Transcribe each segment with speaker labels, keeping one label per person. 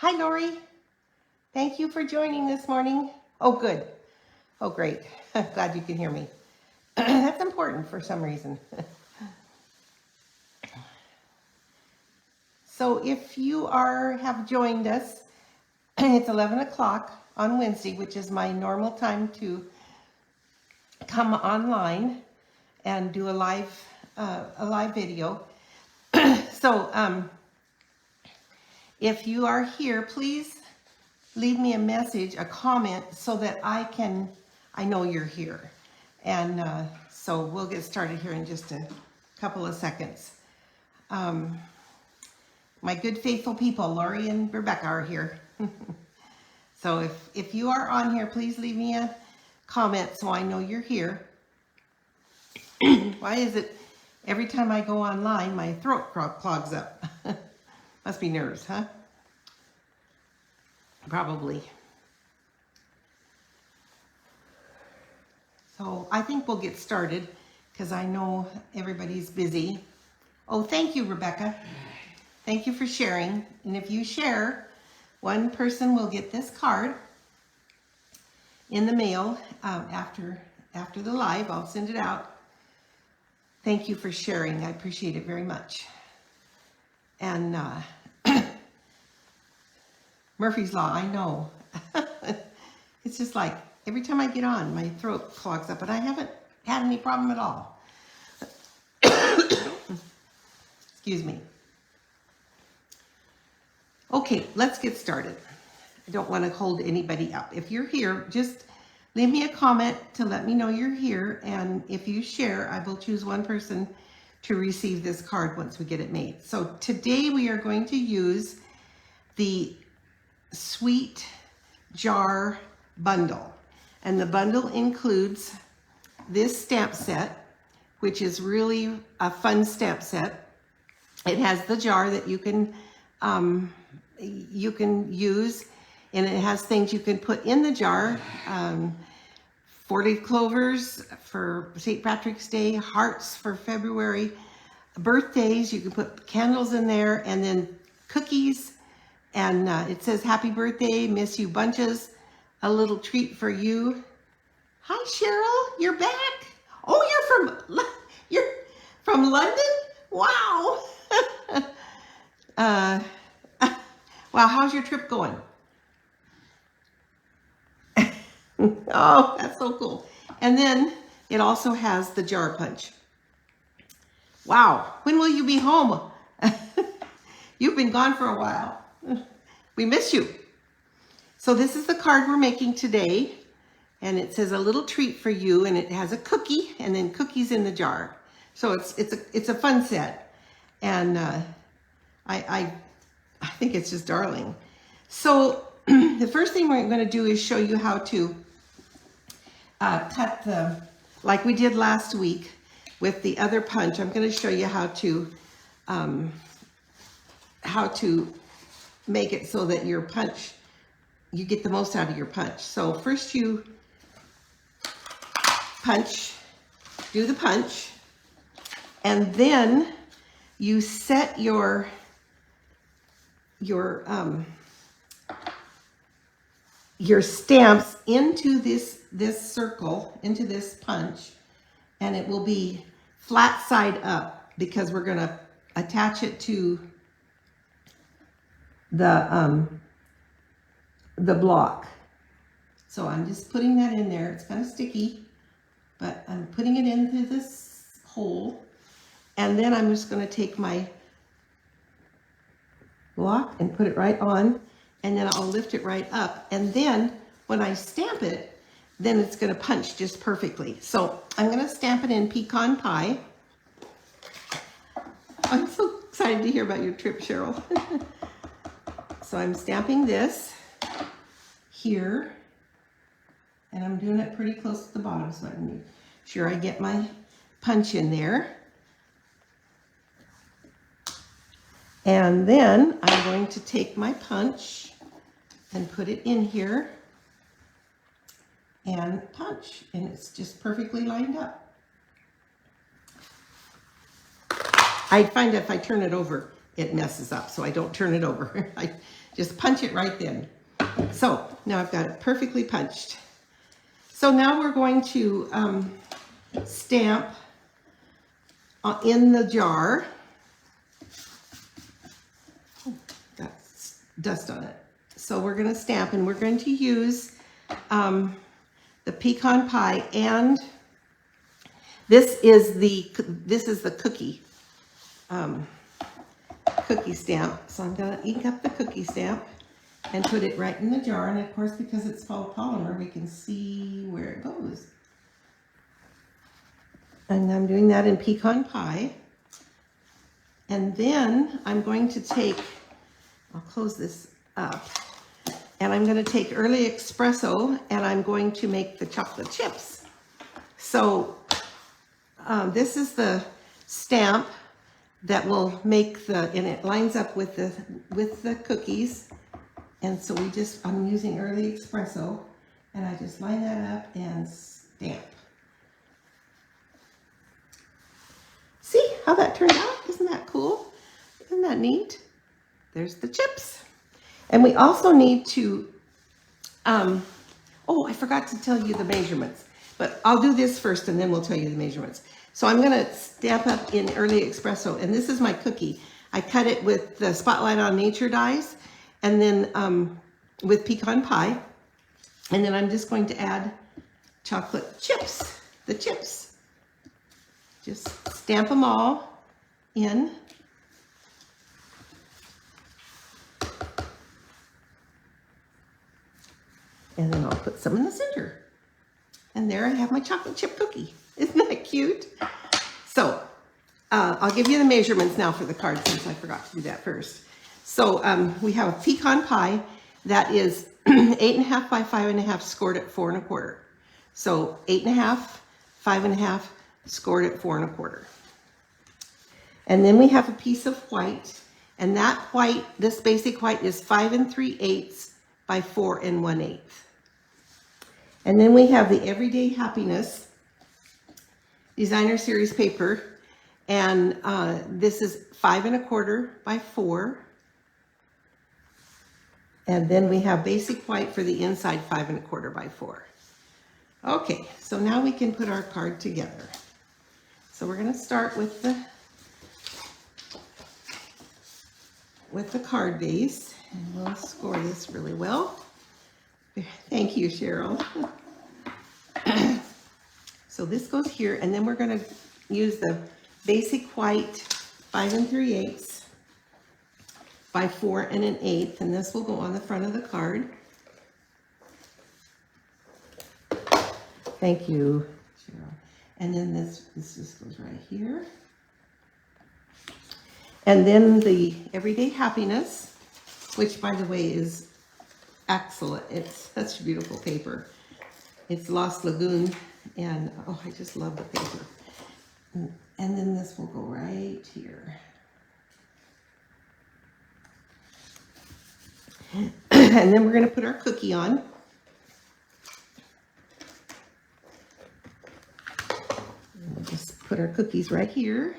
Speaker 1: Hi, Lori. Thank you for joining this morning. Oh, good. Oh, great. I'm glad you can hear me. That's important for some reason. So if you have joined us, it's 11 o'clock on Wednesday, which is my normal time to come online and do a live video. So if you are here, please leave me a message, a comment, so that I know you're here. And so we'll get started here in just a couple of seconds. My good faithful people, Lori and Rebecca, are here. So if you are on here, please leave me a comment so I know you're here. Why is it every time I go online, my throat clogs up? Must be nerves, huh? Probably. So I think we'll get started because I know everybody's busy. Oh, thank you, Rebecca. Thank you for sharing. And if you share, one person will get this card in the mail after the live. I'll send it out. Thank you for sharing. I appreciate it very much. And Murphy's Law, I know. It's just like every time I get on, my throat clogs up, but I haven't had any problem at all. Excuse me. Okay, let's get started. I don't want to hold anybody up. If you're here, just leave me a comment to let me know you're here. And if you share, I will choose one person to receive this card once we get it made. So today we are going to use the Sweet Jar bundle. And the bundle includes this stamp set, which is really a fun stamp set. It has the jar that you can use, and it has things you can put in the jar. 4-leaf clovers for St. Patrick's Day, hearts for February, birthdays, you can put candles in there, and then cookies. And it says, happy birthday, miss you bunches, a little treat for you. Hi, Cheryl, you're back. Oh, you're from London? Wow. Wow, how's your trip going? Oh, that's so cool. And then it also has the jar punch. Wow, when will you be home? You've been gone for a while. We miss you. So this is the card we're making today. And it says a little treat for you, and it has a cookie and then cookies in the jar. So it's a fun set. And I think it's just darling. So the first thing we're going to do is show you how to cut like we did last week with the other punch. I'm going to show you how to make it so that your punch, you get the most out of your punch. So first you do the punch, and then you set your stamps into this circle, into this punch, and it will be flat side up because we're going to attach it to the block. So I'm just putting that in there. It's kind of sticky, but I'm putting it into this hole, and then I'm just going to take my block and put it right on, and then I'll lift it right up, and then when I stamp it, then it's going to punch just perfectly. So I'm going to stamp it in Pecan Pie. I'm so excited to hear about your trip, Cheryl. So I'm stamping this here, and I'm doing it pretty close to the bottom, so I can make sure I get my punch in there. And then I'm going to take my punch and put it in here and punch, and it's just perfectly lined up. I find if I turn it over, it messes up, so I don't turn it over. I Just punch it right then. So now I've got it perfectly punched. So now we're going to stamp in the jar. Oh, got dust on it. So we're going to stamp, and we're going to use the pecan pie, and this is the cookie cookie stamp. So I'm going to ink up the cookie stamp and put it right in the jar. And of course, because it's faux polymer, we can see where it goes. And I'm doing that in pecan pie. And then I'm going to take, I'll close this up, and I'm going to take early espresso, and I'm going to make the chocolate chips. So this is the stamp that will make the, and it lines up with the cookies. And so I'm using early espresso, and I just line that up and stamp. See how that turned out? Isn't that cool? Isn't that neat? There's the chips. And we also need to, oh, I forgot to tell you the measurements, but I'll do this first and then we'll tell you the measurements. So I'm going to stamp up in early espresso, and this is my cookie. I cut it with the Spotlight on Nature dies, and then with pecan pie, and then I'm just going to add chocolate chips, the chips. Just stamp them all in. And then I'll put some in the center. And there I have my chocolate chip cookie. Isn't that cute? So I'll give you the measurements now for the card, since I forgot to do that first. So we have a pecan pie that is 8.5 by 5.5 scored at 4 1/4. So 8.5, 5.5 scored at 4 1/4. And then we have a piece of white, and that white, this basic white, is 5 3/8 by 4 1/8. And then we have the Everyday Happiness Designer Series paper, and this is 5 1/4 by 4. And then we have basic white for the inside, 5 1/4 by 4. Okay, so now we can put our card together. So we're going to start with the card base, and we'll score this really well. Thank you, Cheryl. So this goes here, and then we're going to use the basic white 5 3/8 by 4 1/8, and this will go on the front of the card. Thank you, Cheryl. And then this just goes right here. And then the Everyday Happiness, which by the way is excellent. It's such beautiful paper. It's Lagoon, and oh, I just love the paper. And then this will go right here. And then we're going to put our cookie on. We'll just put our cookies right here.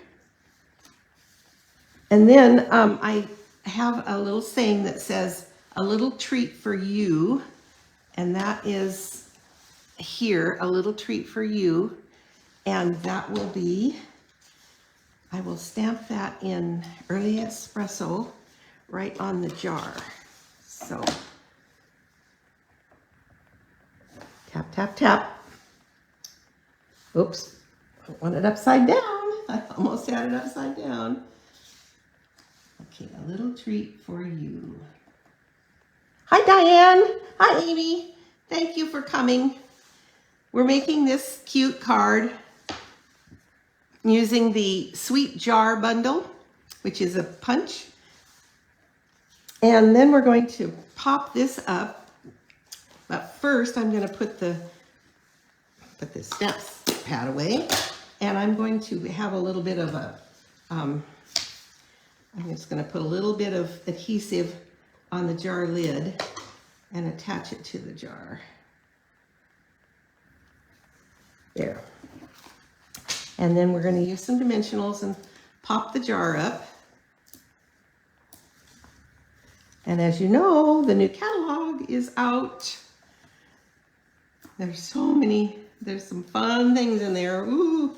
Speaker 1: And then I have a little saying that says, "A little treat for you," and that is here, "a little treat for you," and that will be, I will stamp that in early espresso right on the jar. So tap, tap, tap. Oops, I want it upside down. I almost had it upside down. Okay, a little treat for you. Hi, Diane. Hi, Amy. Thank you for coming. We're making this cute card using the Sweet Jar bundle, which is a punch. And then we're going to pop this up. But first, I'm going to put this stamp pad away. And I'm going to have a little bit of a, I'm just going to put a little bit of adhesive on the jar lid and attach it to the jar. There. And then we're going to use some dimensionals and pop the jar up. And as you know, the new catalog is out. There's so many, there's some fun things in there. Ooh.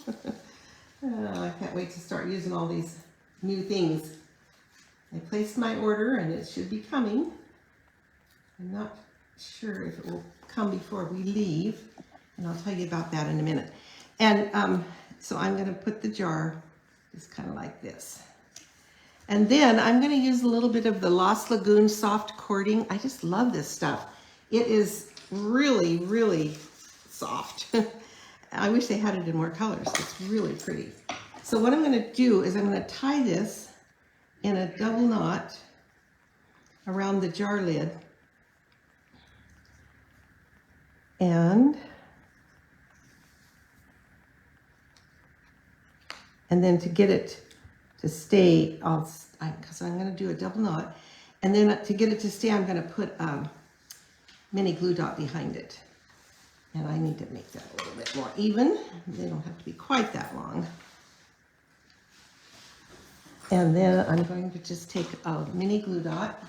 Speaker 1: I can't wait to start using all these new things. I placed my order and it should be coming. I'm not sure if it will come before we leave, and I'll tell you about that in a minute. And so I'm going to put the jar just kind of like this. And then I'm going to use a little bit of the Lagoon soft cording. I just love this stuff. It is really, really soft. I wish they had it in more colors. It's really pretty. So what I'm going to do is I'm going to tie this in a double knot around the jar lid. And then to get it to stay, because I'm going to do a double knot, and then to get it to stay, I'm going to put a mini glue dot behind it. And I need to make that a little bit more even. They don't have to be quite that long. And then I'm going to just take a mini glue dot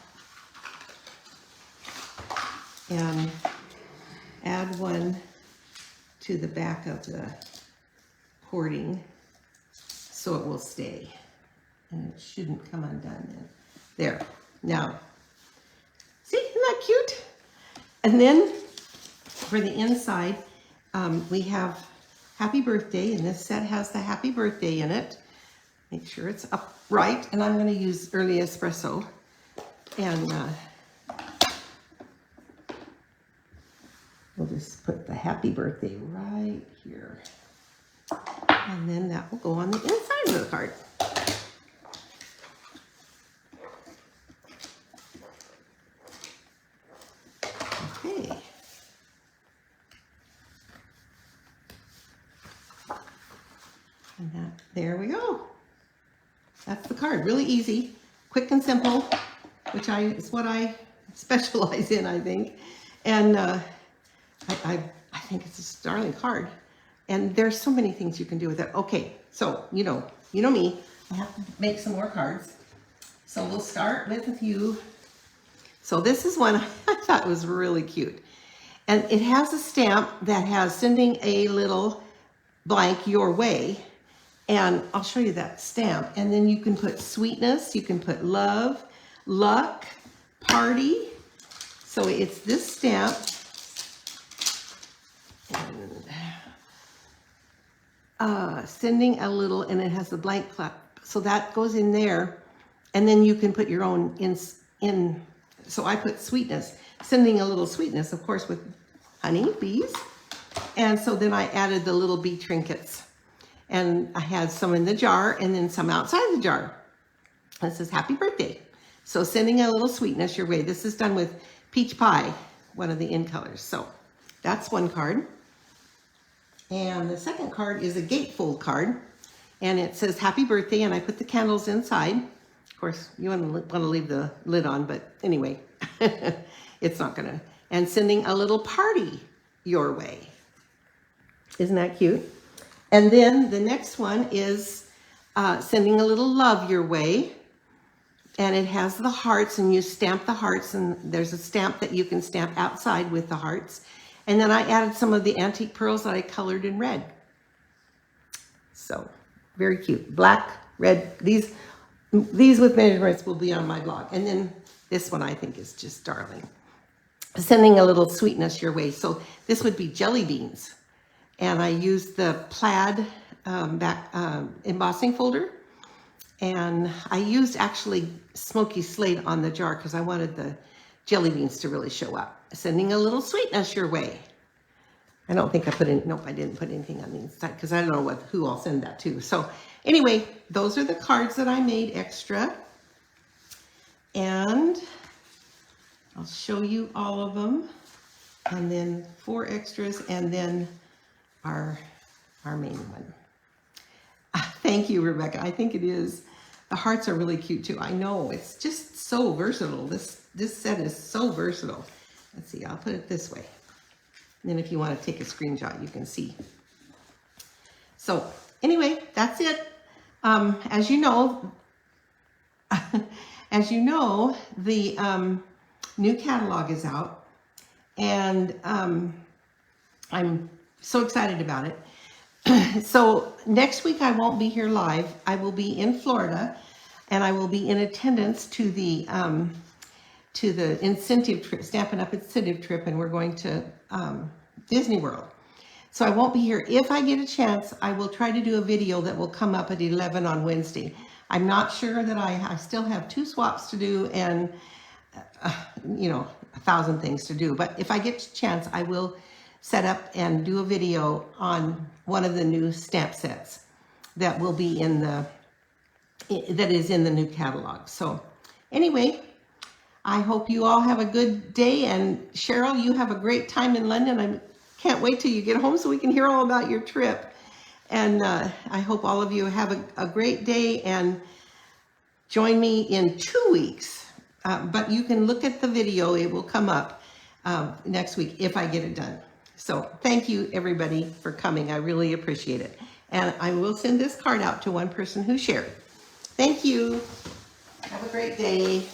Speaker 1: and add one to the back of the cording so it will stay. And it shouldn't come undone then. There. Now, see, isn't that cute? And then for the inside, we have Happy Birthday, and this set has the Happy Birthday in it. Make sure it's upright, and I'm going to use early espresso. And we'll just put the Happy Birthday right here. And then that will go on the inside of the card. Okay. And that, there we go. That's the card. Really easy, quick and simple, which is what I specialize in, I think. And I think it's a darling card. And there's so many things you can do with it. Okay, so you know me. I have to make some more cards. So we'll start with a few. So this is one I thought was really cute. And it has a stamp that has sending a little blank your way. And I'll show you that stamp. And then you can put sweetness, you can put love, luck, party. So it's this stamp. And sending a little, and it has the blank flap. So that goes in there. And then you can put your own in. So I put sweetness, sending a little sweetness, of course, with honey, bees. And so then I added the little bee trinkets. And I had some in the jar and then some outside the jar. It says Happy Birthday. So sending a little sweetness your way. This is done with peach pie, one of the in colors. So that's one card. And the second card is a gatefold card. And it says Happy Birthday, and I put the candles inside. Of course, you want to leave the lid on, but anyway, it's not going to. And sending a little party your way. Isn't that cute? And then the next one is sending a little love your way. And it has the hearts, and you stamp the hearts, and there's a stamp that you can stamp outside with the hearts. And then I added some of the antique pearls that I colored in red. So, very cute. Black, red. These with measurements will be on my blog. And then this one I think is just darling. Sending a little sweetness your way. So this would be jelly beans. And I used the plaid embossing folder. And I used actually smoky slate on the jar because I wanted the jelly beans to really show up. Sending a little sweetness your way. I don't think I put in, nope, I didn't put anything on the inside because I don't know who I'll send that to. So anyway, those are the cards that I made extra. And I'll show you all of them. And then 4 extras and then our main one. Thank you, Rebecca. I think it is. The hearts are really cute too. I know, it's just so versatile. This set is so versatile. Let's see, I'll put it this way. And then if you want to take a screenshot, you can see. So anyway, that's it. As you know, As you know, the new catalog is out, and I'm so excited about it. So next week I won't be here live. I will be in Florida, and I will be in attendance to the incentive trip, Stampin' Up! Incentive trip, and we're going to Disney World. So I won't be here. If I get a chance, I will try to do a video that will come up at 11 on Wednesday. I'm not sure that I still have 2 swaps to do and, you know, 1,000 things to do. But if I get a chance, I will set up and do a video on one of the new stamp sets that will be in the, that is in the new catalog. So anyway, I hope you all have a good day, and Cheryl, you have a great time in London. I can't wait till you get home so we can hear all about your trip. And I hope all of you have a great day, and join me in 2 weeks. But you can look at the video. It will come up next week if I get it done. So thank you, everybody, for coming. I really appreciate it. And I will send this card out to one person who shared. Thank you. Have a great day.